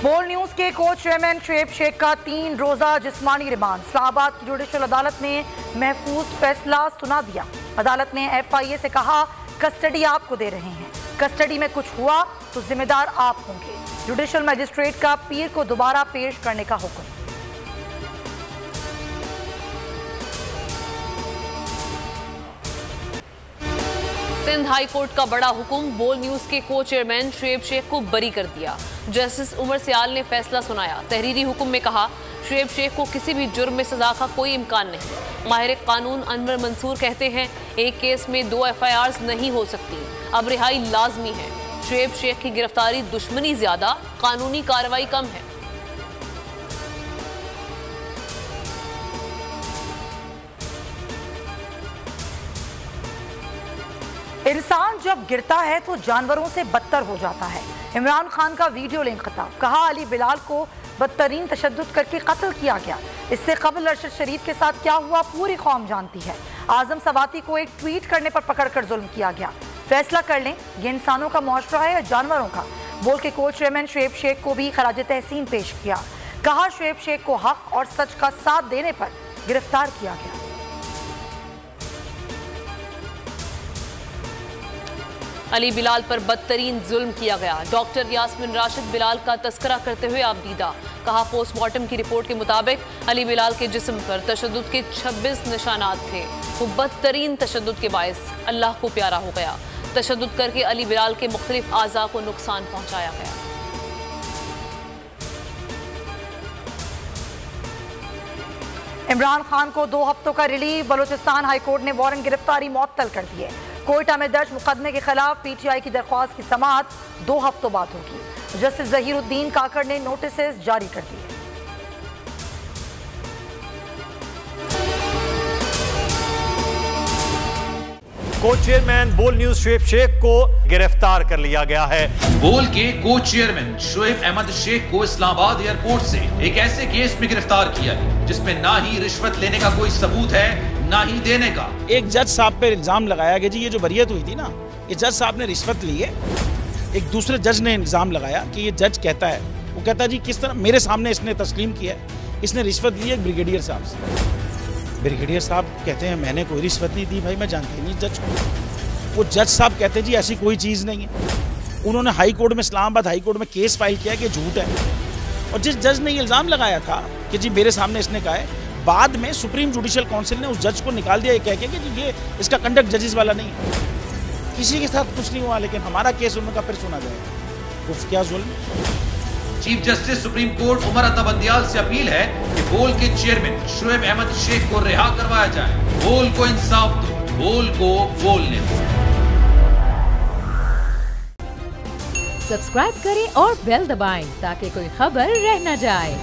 बोल न्यूज के को चेयरमैन शुएब शेख का 3 रोजा जिस्मानी रिमांड। इस्लामाबाद की जुडिशल अदालत ने महफूज फैसला सुना दिया। अदालत ने FIA से कहा, कस्टडी आपको दे रहे हैं, कस्टडी में कुछ हुआ तो जिम्मेदार आप होंगे। जुडिशल मजिस्ट्रेट का पीर को दोबारा पेश करने का हुक्म। सिंध हाई कोर्ट का बड़ा हुक्म। बोल न्यूज के को चेयरमैन शुएब शेख को बरी कर दिया। जस्टिस उमर सियाल ने फैसला सुनाया। तहरीरी हुक्म में कहा, शुएब शेख को किसी भी जुर्म में सजा का कोई इम्कान नहीं। माहिर कानून अनवर मंसूर कहते हैं, एक केस में 2 FIRs नहीं हो सकती, अब रिहाई लाजमी है। शुएब शेख की गिरफ्तारी दुश्मनी ज्यादा, कानूनी कार्रवाई कम है। इंसान जब गिरता है तो जानवरों से बदतर हो जाता है। इमरान खान का वीडियो लिंक खिताब। कहा, अली बिलाल को बदतरीन तशद्दुद करके कत्ल किया गया। इससे कबल अरशद शरीफ के साथ क्या हुआ पूरी कौम जानती है। आजम सवाती को एक ट्वीट करने पर पकड़कर जुल्म किया गया। फैसला कर लें, ये इंसानों का मुआशरा है या जानवरों का। बोल के को चेयरमैन शुएब शेख को भी खराज तहसीन पेश किया। कहा, शुएब शेख को हक और सच का साथ देने पर गिरफ्तार किया गया। अली बिलाल पर बदतरीन जुल्म किया गया। डॉक्टर यास्मिन राशिद बिलाल का तस्करा करते हुए आपदीदा। कहा, पोस्टमार्टम की रिपोर्ट के मुताबिक अली बिलाल के जिस्म पर तशद्दुद के 26 निशानात थे। वो बदतरीन तशद्दुद के बायस अल्लाह को प्यारा हो गया। तशद्दुद करके अली बिलाल के मुख्तलिफ आज़ा को नुकसान पहुंचाया गया। इमरान खान को 2 हफ्तों का रिलीव। बलूचिस्तान हाईकोर्ट ने वारंट गिरफ्तारी मुअत्तल कर दी है। कोयटा में दर्ज मुकदमे के खिलाफ PTI की दरख्वास्त की समाअत 2 हफ्तों बाद होगी। जस्टिस जहीरुद्दीन काकड़ ने नोटिस जारी कर दिए। को चेयरमैन बोल न्यूज शुएब शेख को गिरफ्तार कर लिया गया है। बोल के को चेयरमैन शुएब अहमद शेख को इस्लामाबाद एयरपोर्ट से एक ऐसे केस में गिरफ्तार किया गया जिसमें ना ही रिश्वत लेने का कोई सबूत है, ना ही देने का। एक जज साहब पे इल्जाम लगाया कि जी ये जो बरियत हुई थी ना, ये जज साहब ने रिश्वत ली है। एक दूसरे जज ने इल्जाम लगाया कि ये जज कहता है, वो कहता है जी किस तरह मेरे सामने इसने तस्लीम किया है, इसने रिश्वत ली है ब्रिगेडियर साहब से। ब्रिगेडियर साहब कहते हैं मैंने कोई रिश्वत नहीं दी भाई, मैं जानती नहीं जज को। वो जज साहब कहते हैं जी ऐसी कोई चीज़ नहीं है। उन्होंने हाई कोर्ट में, इस्लामाबाद हाई कोर्ट में केस फाइल किया कि झूठ है। और जिस जज ने इल्ज़ाम लगाया था कि जी मेरे सामने इसने कहा है, बाद में सुप्रीम जुडिशल काउंसिल ने उस जज को निकाल दिया, ये कह के कि जी ये इसका कंडक्ट जजेस वाला नहीं है। किसी के साथ कुछ नहीं हुआ, लेकिन हमारा केस उनका फिर सुना जाएगा। उफ, क्या जुल्म। Chief justice supreme court Umar Ata Bandial से अपील है कि बोल के चेयरमैन शुएब अहमद शेख को रिहा करवाया जाए। बोल को इंसाफ दो, बोल को बोलने दो। सब्सक्राइब करें और बेल दबाएं ताकि कोई खबर रह न जाए।